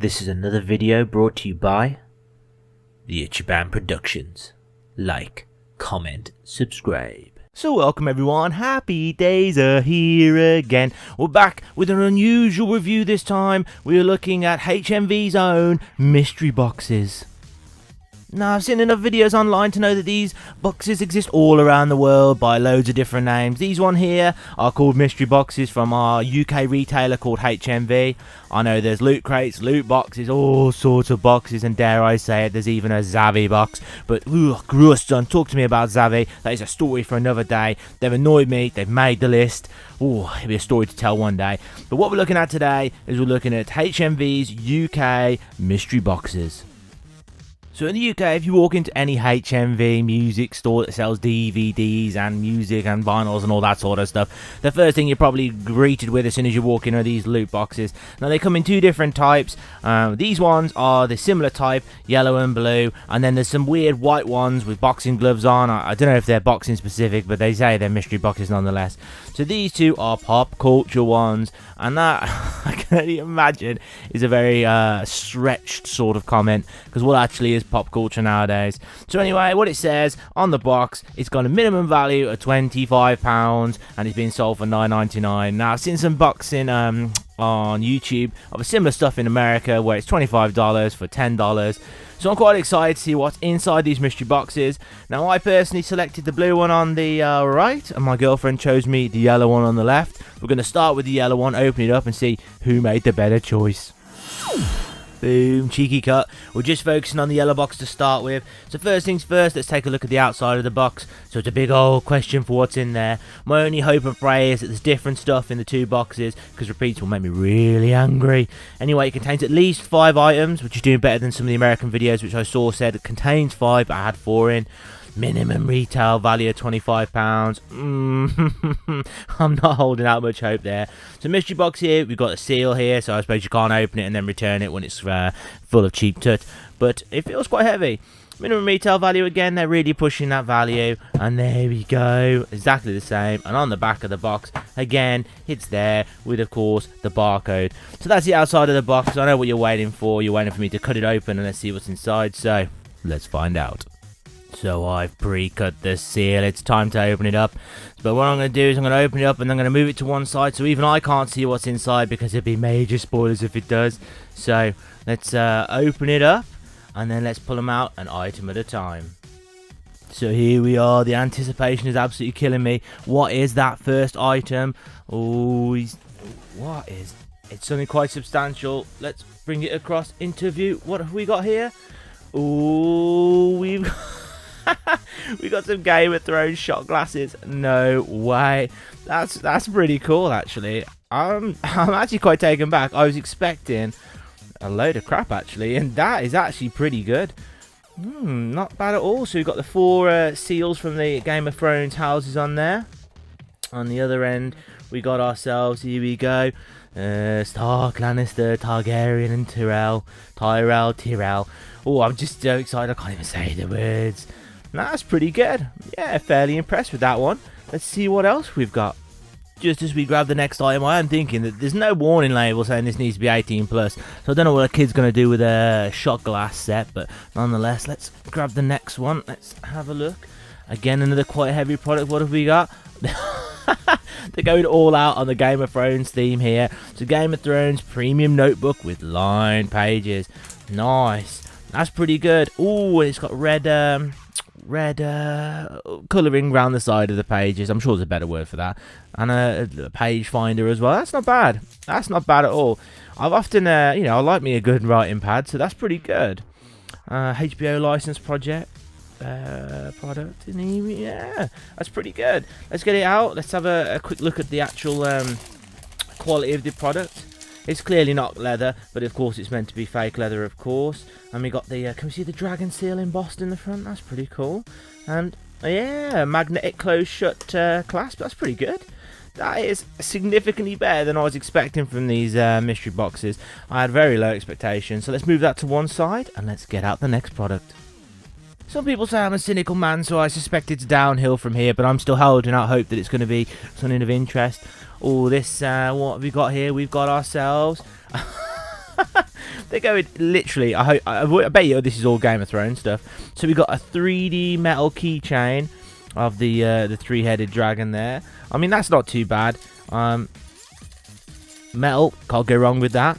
This is another video brought to you by the HMV Productions. Like, comment, subscribe. So welcome everyone, happy days are here again. We're back with an unusual review this time. We're looking at HMV's own mystery boxes. Now, I've seen enough videos online to know that these boxes exist all around the world by loads of different names. These one here are called mystery boxes from our UK retailer called HMV. I know there's loot crates, loot boxes, all sorts of boxes, and dare I say it, there's even a Zavvi box. But, gross, son, talk to me about Zavvi. That is a story for another day. They've annoyed me, they've made the list. Oh, it'll be a story to tell one day. But what we're looking at today is we're looking at HMV's UK mystery boxes. So in the UK, if you walk into any HMV music store that sells DVDs and music and vinyls and all that sort of stuff, the first thing you're probably greeted with as soon as you walk in are these loot boxes. Now they come in two different types. These ones are the similar type, yellow and blue, and then there's some weird white ones with boxing gloves on. I don't know if they're boxing specific, but they say they're mystery boxes nonetheless. So these two are pop culture ones, and that I can only imagine is a very stretched sort of comment, because what actually is pop culture nowadays. So anyway, what it says on the box, it's got a minimum value of £25 and it's being sold for $9.99. Now I've seen some boxing on YouTube of a similar stuff in America where it's $25 for $10. So I'm quite excited to see what's inside these mystery boxes. Now I personally selected the blue one on the right, and my girlfriend chose me the yellow one on the left. We're going to start with the yellow one, open it up and see who made the better choice. Boom, cheeky cut. We're just focusing on the yellow box to start with. So first things first, let's take a look at the outside of the box. So it's a big old question for what's in there. My only hope and pray is that there's different stuff in the two boxes, because repeats will make me really angry. Anyway, it contains at least 5 items, which is doing better than some of the American videos which I saw said it contains 5, but I had 4 in. Minimum retail value of £25. I'm not holding out much hope there. So mystery box here, we've got a seal here, so I suppose you can't open it and then return it when it's full of cheap tut. But it feels quite heavy. Minimum retail value again, they're really pushing that value. And there we go, exactly the same. And on the back of the box, again, it's there with, of course, the barcode. So that's the outside of the box. I know what you're waiting for. You're waiting for me to cut it open and let's see what's inside. So let's find out. So I've pre-cut the seal, it's time to open it up. But what I'm going to do is I'm going to open it up and I'm going to move it to one side so even I can't see what's inside, because it'd be major spoilers if it does. So let's open it up and then let's pull them out an item at a time. So here we are, the anticipation is absolutely killing me. What is that first item? Oh, what is... It's something quite substantial. Let's bring it across into view. What have we got here? Oh, we've got... we got some Game of Thrones shot glasses. No way. That's pretty cool, actually. I'm actually quite taken back. I was expecting a load of crap, actually, and that is actually pretty good. Not bad at all. So we've got the 4 seals from the Game of Thrones houses on there. On the other end, we got ourselves, here we go, Stark, Lannister, Targaryen, and Tyrell. Oh, I'm just so excited, I can't even say the words. That's pretty good. Yeah, fairly impressed with that one. Let's see what else we've got. Just as we grab the next item, I am thinking that there's no warning label saying this needs to be 18+. So I don't know what a kid's going to do with a shot glass set, but nonetheless, let's grab the next one. Let's have a look. Again, another quite heavy product. What have we got? They're going all out on the Game of Thrones theme here. It's a Game of Thrones premium notebook with lined pages. Nice. That's pretty good. Oh, it's got red colouring around the side of the pages. I'm sure there's a better word for that. And a page finder as well. That's not bad. That's not bad at all. I've often, I like me a good writing pad, so that's pretty good. HBO license product. Yeah, that's pretty good. Let's get it out. Let's have a quick look at the actual quality of the product. It's clearly not leather, but of course it's meant to be fake leather, of course. And we got the, can we see the dragon seal embossed in the front? That's pretty cool. And yeah, magnetic closed shut clasp. That's pretty good. That is significantly better than I was expecting from these mystery boxes. I had very low expectations. So let's move that to one side and let's get out the next product. Some people say I'm a cynical man, so I suspect it's downhill from here, but I'm still holding out hope that it's going to be something of interest. Oh, this, what have we got here? We've got ourselves They go literally. I bet you this is all Game of Thrones stuff. So we got a 3D metal keychain of the three-headed dragon there. I mean, that's not too bad. Metal, can't go wrong with that.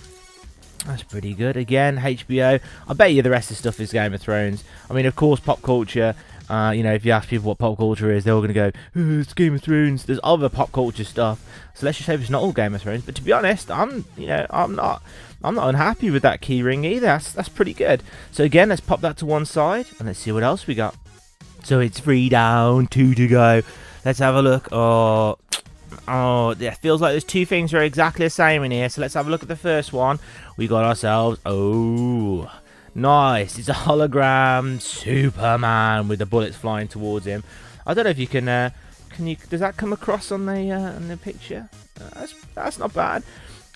That's pretty good. Again, HBO. I bet you the rest of the stuff is Game of Thrones. I mean, of course, pop culture. If you ask people what pop culture is, they're all going to go, oh, it's Game of Thrones. There's other pop culture stuff. So let's just hope it's not all Game of Thrones. But to be honest, I'm not unhappy with that key ring either. That's pretty good. So again, let's pop that to one side and let's see what else we got. So it's 3 down, 2 to go. Let's have a look. Oh, it feels like there's 2 things that are exactly the same in here. So let's have a look at the first one. We got ourselves, nice. It's a hologram Superman with the bullets flying towards him. I don't know if you can does that come across on the picture? That's not bad.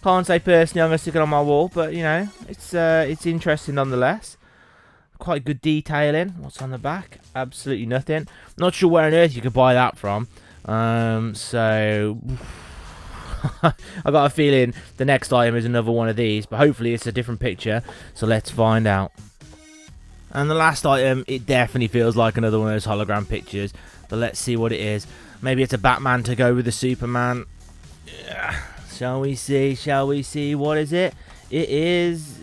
Can't say personally I'm gonna stick it on my wall, but it's interesting nonetheless. Quite good detailing. What's on the back? Absolutely nothing. Not sure where on earth you could buy that from. So I got a feeling the next item is another one of these, but hopefully it's a different picture. So let's find out. And the last item, it definitely feels like another one of those hologram pictures. But let's see what it is. Maybe it's a Batman to go with the Superman. Shall we see? Shall we see? What is it? It is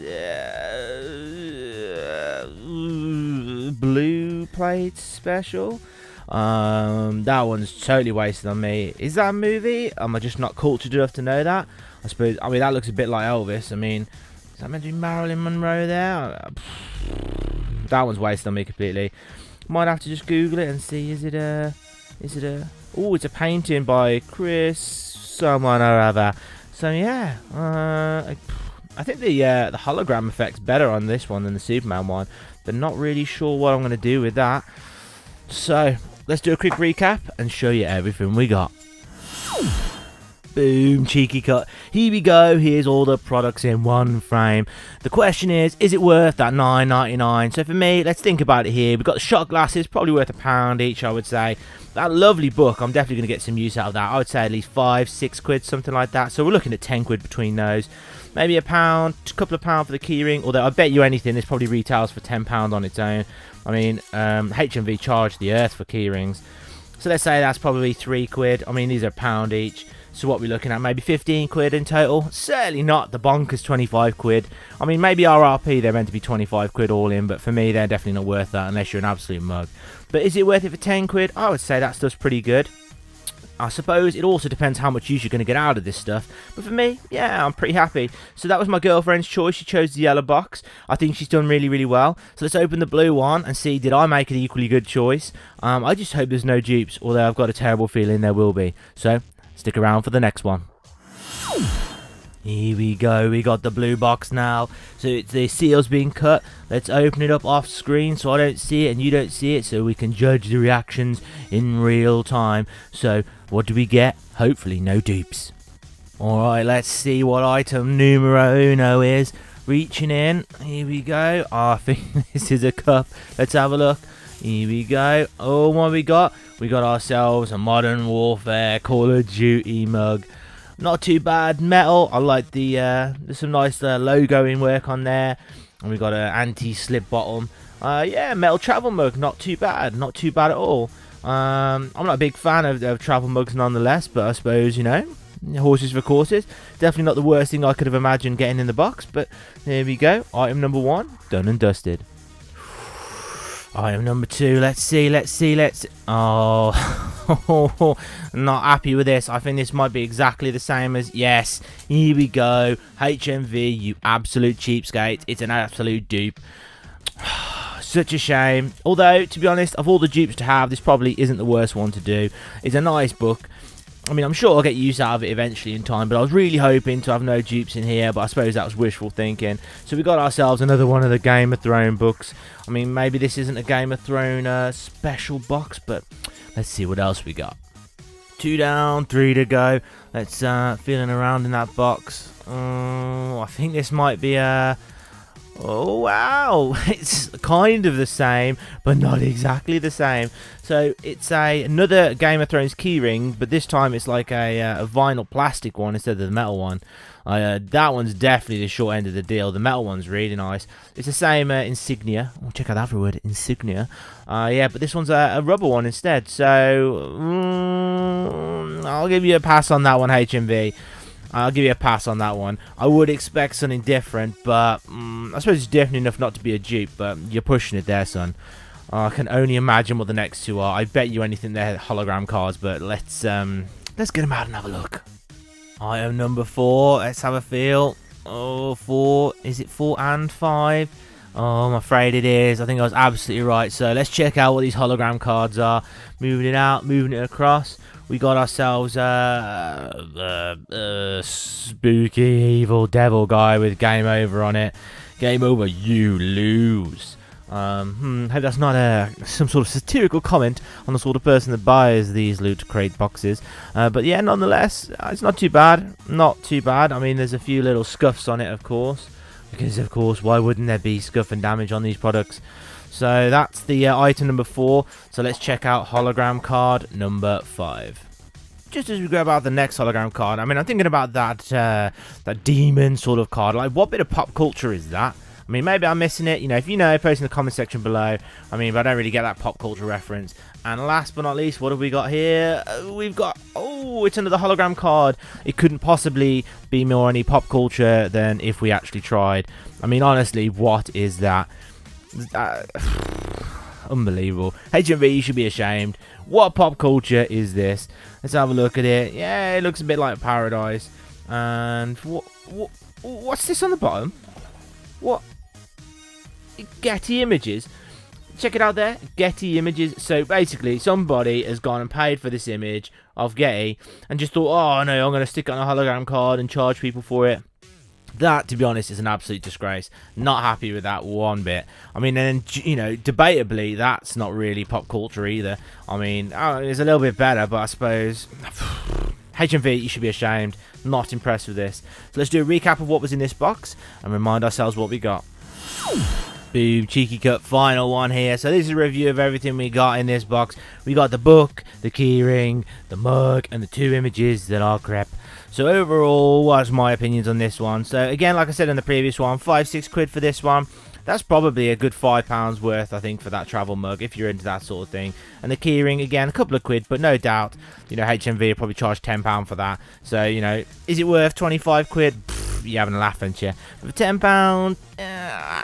Blue Plate Special. That one's totally wasted on me. Is that a movie? Am I just not cultured enough to know that? I suppose. I mean, that looks a bit like Elvis. I mean, is that meant to be Marilyn Monroe there? That one's wasted on me completely. Might have to just Google it and see. Is it a? Oh, it's a painting by Chris someone or other. So yeah, I think the hologram effect's better on this one than the Superman one, but not really sure what I'm going to do with that. So let's do a quick recap and show you everything we got. Boom, cheeky cut. Here we go. Here's all the products in one frame. The question is it worth that $9.99? So for me, let's think about it here. We've got the shot glasses, probably worth £1 each, I would say. That lovely book, I'm definitely going to get some use out of that. I would say at least 5-6 quid, something like that. So we're looking at 10 quid between those. Maybe £1, a couple of pounds for the keyring. Although I bet you anything, this probably retails for £10 on its own. I mean, HMV charged the earth for keyrings. So let's say that's probably 3 quid. I mean, these are £1 each. So what we're looking at, maybe 15 quid in total. Certainly not the bonkers 25 quid. I mean, maybe RRP, they're meant to be 25 quid all in, but for me, they're definitely not worth that unless you're an absolute mug. But is it worth it for 10 quid? I would say that stuff's pretty good. I suppose it also depends how much use you're going to get out of this stuff. But for me, yeah, I'm pretty happy. So that was my girlfriend's choice. She chose the yellow box. I think she's done really, really well. So let's open the blue one and see, did I make an equally good choice? I just hope there's no dupes, although I've got a terrible feeling there will be. So stick around for the next one. Here we go, we got the blue box now. So the seal's being cut. Let's open it up off screen so I don't see it and you don't see it, so we can judge the reactions in real time. So what do we get? Hopefully no dupes. Alright, let's see what item numero uno is. Reaching in, here we go. I think this is a cup. Let's have a look. Here we go. Oh, what we got? We got ourselves a Modern Warfare Call of Duty mug. Not too bad. Metal. I like there's some nice logoing work on there. And we got an anti-slip bottom. Yeah, metal travel mug. Not too bad. Not too bad at all. I'm not a big fan of travel mugs nonetheless, but I suppose, horses for courses. Definitely not the worst thing I could have imagined getting in the box, but there we go. Item number 1, done and dusted. Item number 2, let's see. Oh, not happy with this. I think this might be exactly the same as, yes, here we go. HMV, you absolute cheapskate. It's an absolute dupe. Such a shame. Although, to be honest, of all the dupes to have, this probably isn't the worst one to do. It's a nice book. I mean, I'm sure I'll get use out of it eventually in time, but I was really hoping to have no dupes in here, but I suppose that was wishful thinking. So we got ourselves another one of the Game of Thrones books. I mean, maybe this isn't a Game of Thrones special box, but let's see what else we got. 2 down, 3 to go. Let's feeling around in that box. I think this might be a... Oh wow, it's kind of the same, but not exactly the same. So it's another Game of Thrones keyring, but this time it's like a vinyl plastic one instead of the metal one. That one's definitely the short end of the deal. The metal one's really nice. It's the same insignia. Oh, check out that for a word, insignia. Yeah, but this one's a rubber one instead. So I'll give you a pass on that one, HMV. I'll give you a pass on that one. I would expect something different, but I suppose it's different enough not to be a dupe, but you're pushing it there, son. I can only imagine what the next two are. I bet you anything they're hologram cards, but let's get them out and have a look. Item number 4. Let's have a feel. Oh, 4. Is it 4 and 5? Oh, I'm afraid it is. I think I was absolutely right. So let's check out what these hologram cards are. Moving it out, moving it across. We got ourselves spooky evil devil guy with game over on it. Game over, you lose. Hope that's not some sort of satirical comment on the sort of person that buys these loot crate boxes. But yeah, nonetheless, it's not too bad. Not too bad. I mean, there's a few little scuffs on it, of course. Because, of course, why wouldn't there be scuff and damage on these products? So that's the item number 4. So let's check out hologram card number 5. Just as we go about the next hologram card, I mean, I'm thinking about that demon sort of card. Like, what bit of pop culture is that? I mean, maybe I'm missing it. You know, if you know, post in the comment section below. I mean, but I don't really get that pop culture reference. And last but not least, what have we got here? We've got, oh, it's another hologram card. It couldn't possibly be more any pop culture than if we actually tried. I mean, honestly, what is that? Unbelievable. HMV, you should be ashamed. What pop culture is this? Let's have a look at it. Yeah, it looks a bit like Paradise. And what's this on the bottom? What? Getty Images. Check it out there. Getty Images. So basically, somebody has gone and paid for this image of Getty and just thought, oh no, I'm going to stick it on a hologram card and charge people for it. That, to be honest, is an absolute disgrace. Not happy with that one bit. I mean, and you know, debatably, that's not really pop culture either. I mean, it's a little bit better, but I suppose HMV, you should be ashamed. Not impressed with this. So let's do a recap of what was in this box and remind ourselves what we got. Boom, cheeky cut, final one here. So this is a review of everything we got in this box. We got the book, the keyring, the mug, and the 2 images that are crap. So overall, what's my opinions on this one? So again, like I said in the previous one, 5-6 quid for this one. That's probably a good £5 worth, I think, for that travel mug, if you're into that sort of thing. And the keyring, again, a couple of quid, but no doubt, you know, HMV will probably charge £10 for that. So, you know, is it worth 25 quid? Pfft, you're having a laugh, aren't you? But for £10,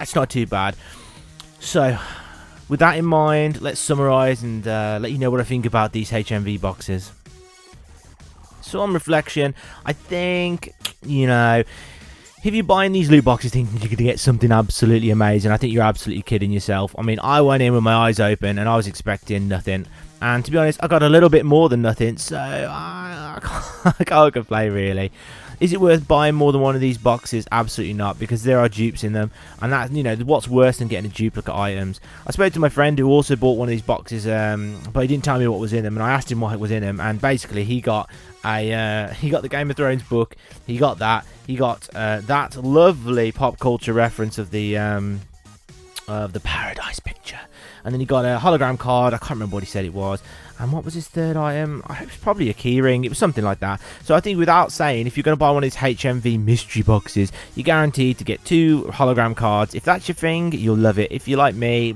it's not too bad. So, with that in mind, let's summarise and let you know what I think about these HMV boxes. So on reflection, I think, you know, if you're buying these loot boxes thinking you're going to get something absolutely amazing, I think you're absolutely kidding yourself. I mean, I went in with my eyes open and I was expecting nothing. And to be honest, I got a little bit more than nothing, so I can't complain really. Is it worth buying more than one of these boxes? Absolutely not, because there are dupes in them, and that, you know, what's worse than getting a duplicate items. I spoke to my friend who also bought one of these boxes, but he didn't tell me what was in them, and I asked him what was in them, and basically he got the Game of Thrones book, he got that that lovely pop culture reference of the Paradise picture, and then he got a hologram card. I can't remember what he said it was. And what was his third item? I hope it's probably a keyring. It was something like that. So I think without saying, if you're going to buy one of these HMV mystery boxes, you're guaranteed to get 2 hologram cards. If that's your thing, you'll love it. If you're like me,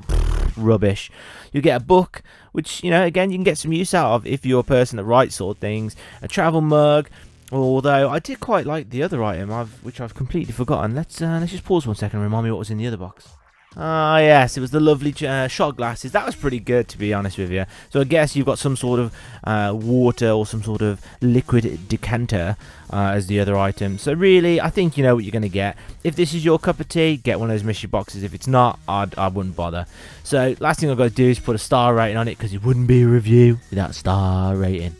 rubbish. You'll get a book, which, you know, again, you can get some use out of if you're a person that writes sort of things. A travel mug. Although I did quite like the other item, which I've completely forgotten. Let's just pause 1 second and remind me what was in the other box. Ah, yes, it was the lovely shot glasses. That was pretty good, to be honest with you. So I guess you've got some sort of water or some sort of liquid decanter as the other item. So really, I think you know what you're going to get. If this is your cup of tea, get one of those mystery boxes. If it's not, I wouldn't bother. So last thing I've got to do is put a star rating on it, because it wouldn't be a review without a star rating.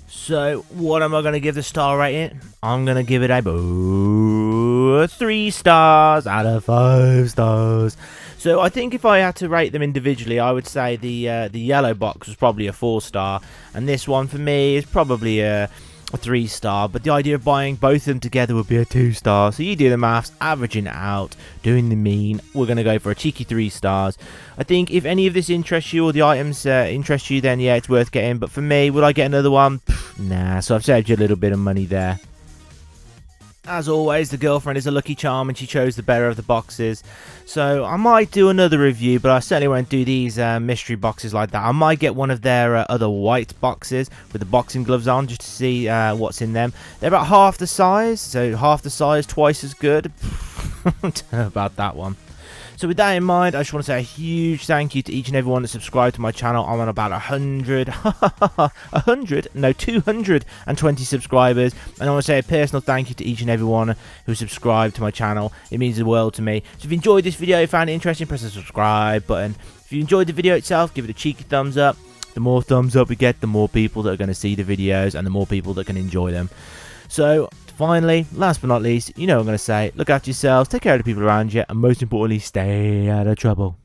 So, what am I going to give the star rating? I'm going to give it a 3 stars out of 5 stars. So, I think if I had to rate them individually, I would say the yellow box was probably a 4 star. And this one, for me, is probably a a 3-star, but the idea of buying both of them together would be a 2-star. So you do the maths, averaging it out, doing the mean. We're going to go for a cheeky 3 stars. I think if any of this interests you or the items interest you, then yeah, it's worth getting. But for me, would I get another one? Nah, so I've saved you a little bit of money there. As always, the girlfriend is a lucky charm and she chose the better of the boxes. So I might do another review, but I certainly won't do these mystery boxes like that. I might get one of their other white boxes with the boxing gloves on just to see what's in them. They're about half the size, so half the size, twice as good. I don't know about that one. So with that in mind, I just want to say a huge thank you to each and everyone that subscribed to my channel. I'm on about 220 subscribers. And I want to say a personal thank you to each and everyone who subscribed to my channel. It means the world to me. So if you enjoyed this video, found it interesting, press the subscribe button. If you enjoyed the video itself, give it a cheeky thumbs up. The more thumbs up we get, the more people that are going to see the videos and the more people that can enjoy them. So finally, last but not least, you know what I'm going to say. Look after yourselves, take care of the people around you, and most importantly, stay out of trouble.